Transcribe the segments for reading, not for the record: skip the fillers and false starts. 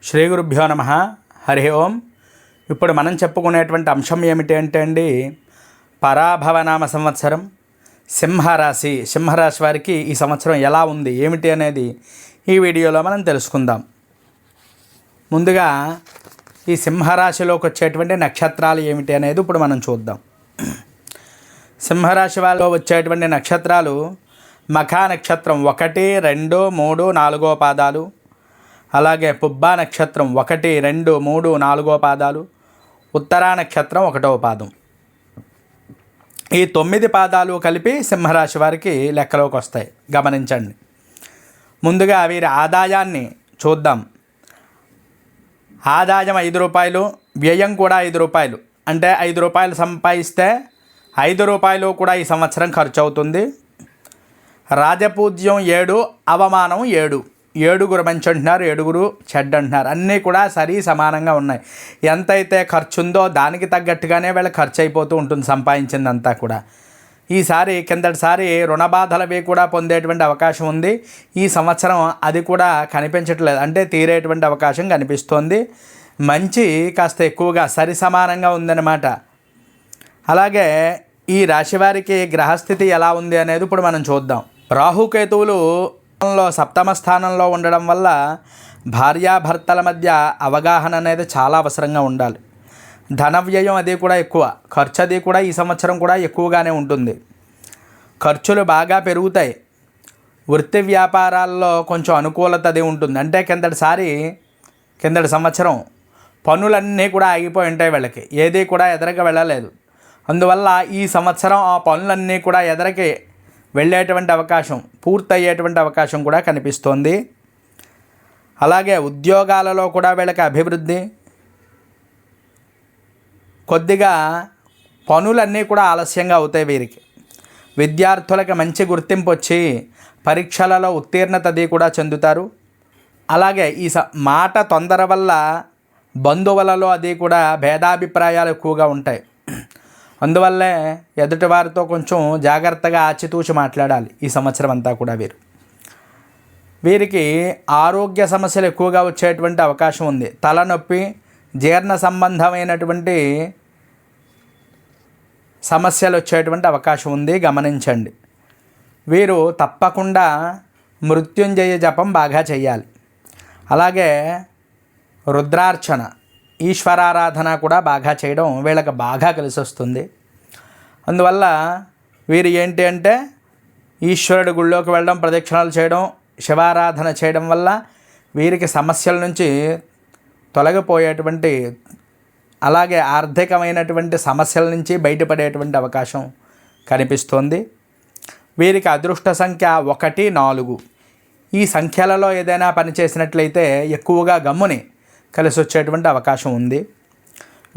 శ్రీ గురుభ్యో నమ. హరి ఓం. ఇప్పుడు మనం చెప్పుకునేటువంటి అంశం ఏమిటి అంటే అండి, పరాభవనామ సంవత్సరం సింహరాశి వారికి ఈ సంవత్సరం ఎలా ఉంది ఏమిటి అనేది ఈ వీడియోలో మనం తెలుసుకుందాం. ముందుగా ఈ సింహరాశిలోకి వచ్చేటువంటి నక్షత్రాలు ఏమిటి అనేది ఇప్పుడు మనం చూద్దాం. సింహరాశి వాళ్ళలో వచ్చేటువంటి నక్షత్రాలు మఖా నక్షత్రం 1, 2, 3, 4 పాదాలు, అలాగే పుబ్బా నక్షత్రం 1, 2, 3, 4 పాదాలు, ఉత్తరా నక్షత్రం 1వ పాదం. ఈ 9 పాదాలు కలిపి సింహరాశి వారికి లెక్కలోకి వస్తాయి. గమనించండి. ముందుగా వీరి ఆదాయాన్ని చూద్దాం. ఆదాయం 5 రూపాయలు, వ్యయం కూడా 5 రూపాయలు. అంటే 5 రూపాయలు సంపాదిస్తే 5 రూపాయలు కూడా ఈ సంవత్సరం ఖర్చు అవుతుంది. రాజపూజ్యం 7, అవమానం 7. 7 మంచి అంటున్నారు, 7 చెడ్డ అంటున్నారు. అన్నీ కూడా సరి సమానంగా ఉన్నాయి. ఎంతైతే ఖర్చు ఉందో దానికి తగ్గట్టుగానే వీళ్ళకి ఖర్చు అయిపోతూ ఉంటుంది సంపాదించిందంతా కూడా. ఈసారి కిందటిసారి రుణ బాధలవి కూడా పొందేటువంటి అవకాశం ఉంది. ఈ సంవత్సరం అది కూడా కనిపించట్లేదు, అంటే తీరేటువంటి అవకాశం కనిపిస్తోంది. మంచి కాస్త ఎక్కువగా సరి సమానంగా ఉందన్నమాట. అలాగే ఈ రాశివారికి గ్రహస్థితి ఎలా ఉంది అనేది ఇప్పుడు మనం చూద్దాం. రాహుకేతువులు సప్తమ స్థానంలో ఉండడం వల్ల భార్యాభర్తల మధ్య అవగాహన అనేది చాలా అవసరంగా ఉండాలి. ధన వ్యయం అది కూడా ఎక్కువ, ఖర్చు అది కూడా ఈ సంవత్సరం కూడా ఎక్కువగానే ఉంటుంది. ఖర్చులు బాగా పెరుగుతాయి. వృత్తి వ్యాపారాల్లో కొంచెం అనుకూలత అది ఉంటుంది. అంటే కిందటి సంవత్సరం పనులన్నీ కూడా ఆగిపోయి ఉంటాయి. వీళ్ళకి ఏది కూడా ఎదరకి వెళ్ళలేదు. అందువల్ల ఈ సంవత్సరం ఆ పనులన్నీ కూడా ఎదరకి వెళ్ళేటువంటి అవకాశం, పూర్తయ్యేటువంటి అవకాశం కూడా కనిపిస్తోంది. అలాగే ఉద్యోగాలలో కూడా వీళ్ళకి అభివృద్ధి, కొద్దిగా పనులన్నీ కూడా ఆలస్యంగా అవుతాయి వీరికి. విద్యార్థులకు మంచి గుర్తింపు వచ్చి పరీక్షలలో ఉత్తీర్ణత అది కూడా చెందుతారు. అలాగే ఈ మాట తొందర వల్ల బంధువులలో అది కూడా భేదాభిప్రాయాలు ఎక్కువగా ఉంటాయి. అందువల్లే ఎదుటివారితో కొంచెం జాగ్రత్తగా ఆచితూచి మాట్లాడాలి ఈ సంవత్సరం అంతా కూడా. వీరికి ఆరోగ్య సమస్యలు ఎక్కువగా వచ్చేటువంటి అవకాశం ఉంది. తలనొప్పి, జీర్ణ సంబంధమైనటువంటి సమస్యలు వచ్చేటువంటి అవకాశం ఉంది. గమనించండి. వీరు తప్పకుండా మృత్యుంజయ జపం బాగా చేయాలి. అలాగే రుద్రార్చన, ఈశ్వరారాధన కూడా బాగా చేయడం వీళ్ళకి బాగా కలిసి వస్తుంది. అందువల్ల వీరు ఏంటి అంటే ఈశ్వరుడి గుళ్ళోకి వెళ్ళడం, ప్రదక్షిణాలు చేయడం, శివారాధన చేయడం వల్ల వీరికి సమస్యల నుంచి తొలగిపోయేటువంటి, అలాగే ఆర్థికమైనటువంటి సమస్యల నుంచి బయటపడేటువంటి అవకాశం కనిపిస్తోంది. వీరికి అదృష్ట సంఖ్య 1, 4. ఈ సంఖ్యలలో ఏదైనా పని చేసినట్లయితే ఎక్కువగా గమ్ముని కలిసి వచ్చేటువంటి అవకాశం ఉంది.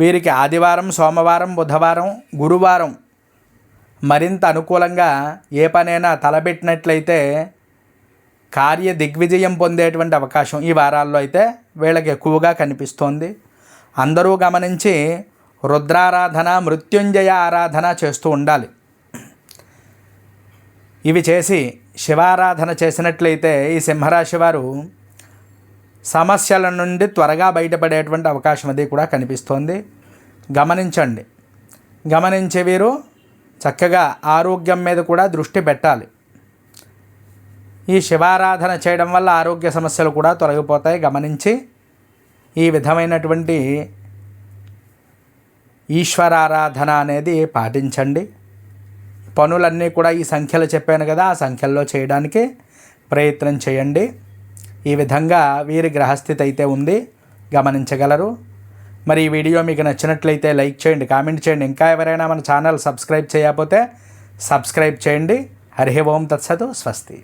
వీరికి ఆదివారం, సోమవారం, బుధవారం, గురువారం మరింత అనుకూలంగా ఏ పనైనా తలబెట్టినట్లయితే కార్య దిగ్విజయం పొందేటువంటి అవకాశం ఈ వారాల్లో అయితే వీళ్ళకి ఎక్కువగా కనిపిస్తోంది. అందరూ గమనించి రుద్రారాధన, మృత్యుంజయ ఆరాధన చేస్తూ ఉండాలి. ఇవి చేసి శివారాధన చేసినట్లయితే ఈ సింహరాశి వారు సమస్యల నుండి త్వరగా బయటపడేటువంటి అవకాశం అది కూడా కనిపిస్తోంది. గమనించండి. గమనించే వీరు చక్కగా ఆరోగ్యం మీద కూడా దృష్టి పెట్టాలి. ఈ శివారాధన చేయడం వల్ల ఆరోగ్య సమస్యలు కూడా తొలగిపోతాయి. గమనించి ఈ విధమైనటువంటి ఈశ్వరారాధన అనేది పాటించండి. పనులన్నీ కూడా ఈ సంఖ్యలు చెప్పాను కదా, ఆ సంఖ్యల్లో చేయడానికి ప్రయత్నం చేయండి. ఈ విధంగా వీరి గ్రహస్థితి అయితే ఉంది, గమనించగలరు. మరి ఈ వీడియో మీకు నచ్చినట్లయితే లైక్ చేయండి, కామెంట్ చేయండి. ఇంకా ఎవరైనా మన ఛానల్ సబ్స్క్రైబ్ చేయకపోతే సబ్స్క్రైబ్ చేయండి. హరి ఓం తత్సతు. స్వస్తి.